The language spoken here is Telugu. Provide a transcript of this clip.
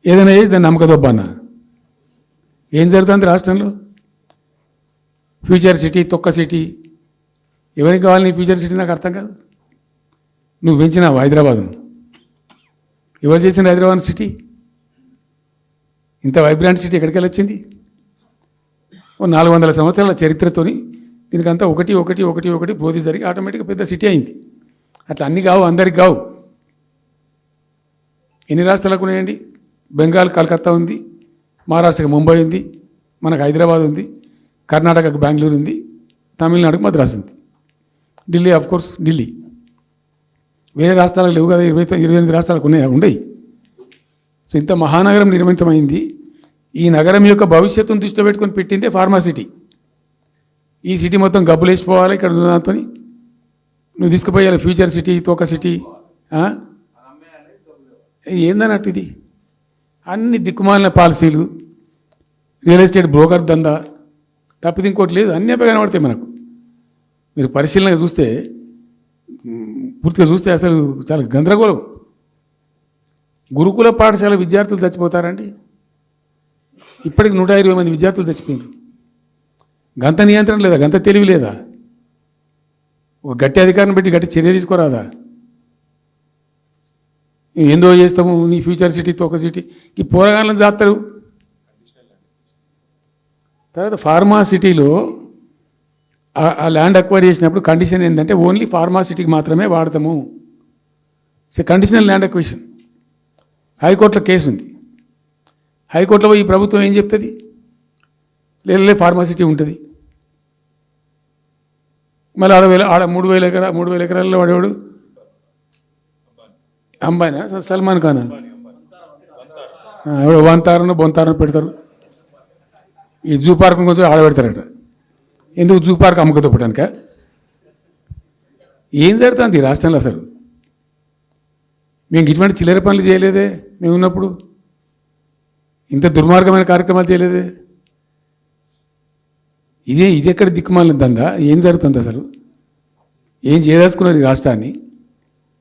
ఏదైనా చేసి దాన్ని నమ్మకదొబ్బన్న. ఏం జరుగుతుంది రాష్ట్రంలో? ఫ్యూచర్ సిటీ, తొక్క సిటీ. ఎవరికి కావాలి నీ ఫ్యూచర్ సిటీ? నాకు అర్థం కాదు. నువ్వు పెంచినావు హైదరాబాదును. ఎవరు చేసిన హైదరాబాద్ సిటీ? ఇంత వైబ్రాంట్ సిటీ ఎక్కడికి వచ్చింది? ఓ 400 సంవత్సరాల చరిత్రతోని దీనికంతా ఒకటి ఒకటి ఒకటి ఒకటి బోధి జరిగి ఆటోమేటిక్గా పెద్ద సిటీ అయింది. అట్లా అన్నీ కావు, అందరికి కావు. ఎన్ని రాష్ట్రాలకు ఉన్నాయండి? బెంగాల్ కలకత్తా ఉంది, మహారాష్ట్రకి ముంబై ఉంది, మనకు హైదరాబాద్ ఉంది, కర్ణాటకకు బెంగళూరు ఉంది, తమిళనాడుకు మద్రాసు ఉంది, ఢిల్లీ ఆఫ్ కోర్స్ ఢిల్లీ. వేరే రాష్ట్రాలకు లేవు కదా, 28 రాష్ట్రాలకు ఉండయి. సో ఇంత మహానగరం నిర్మితమైంది. ఈ నగరం యొక్క భవిష్యత్తును దృష్టిలో పెట్టుకొని పెట్టిందే ఫార్మాసిటీ. ఈ సిటీ మొత్తం గబ్బులు వేసిపోవాలి ఇక్కడ దాంతో. నువ్వు తీసుకుపోయాలి ఫ్యూచర్ సిటీ, తోక సిటీ. ఏందన్నట్టు ఇది? అన్ని దిక్కుమాలిన పాలసీలు, రియల్ ఎస్టేట్ బ్రోకర్ దందా తప్పితే ఇంకోటి లేదు. అన్నీ కనబడతాయి మనకు. మీరు పరిశీలనగా చూస్తే, పూర్తిగా చూస్తే అసలు చాలా గందరగోళం. గురుకుల పాఠశాల విద్యార్థులు చచ్చిపోతారండి. ఇప్పటికి 120 మంది విద్యార్థులు చచ్చిపోయారు. గంత నియంత్రణ లేదా? గంత తెలివి లేదా? ఒక గట్టి అధికారం పెట్టి గట్టి చర్య తీసుకోరాదా? ఏందో చేస్తాము నీ ఫ్యూచర్ సిటీ, తోక సిటీ. ఈ పోరగాళ్ళని చేస్తారు. తర్వాత ఫార్మా సిటీలో ఆ ల్యాండ్ అక్వైర్ చేసినప్పుడు కండిషన్ ఏంటంటే ఓన్లీ ఫార్మా సిటీకి మాత్రమే వాడతాము. It's conditional land acquisition. హైకోర్టులో కేసు ఉంది. హైకోర్టులో ఈ ప్రభుత్వం ఏం చెప్తుంది? లేదు ఫార్మా సిటీ ఉంటుంది. మళ్ళీ ఆడ 3,000 ఎకరాల్లో వాడేవాడు అంబానా, సల్మాన్ ఖాన్, ఎవడో వంతారను బొంతారను పెడతారు. ఈ జూ పార్క్ కొంచెం ఆడబెడతారట. ఎందుకు? జూ పార్క్ అమ్ముకతోపడానిక? ఏం జరుగుతుంది ఈ రాష్ట్రంలో అసలు? మేము ఇటువంటి చిల్లర పనులు చేయలేదే మేము ఉన్నప్పుడు. ఇంత దుర్మార్గమైన కార్యక్రమాలు చేయలేదే. ఇది ఎక్కడ దిక్కుమాలిన దందా? ఏం జరుగుతుంది అసలు? ఏం చేయదలుచుకున్నారు ఈ రాష్ట్రాన్ని?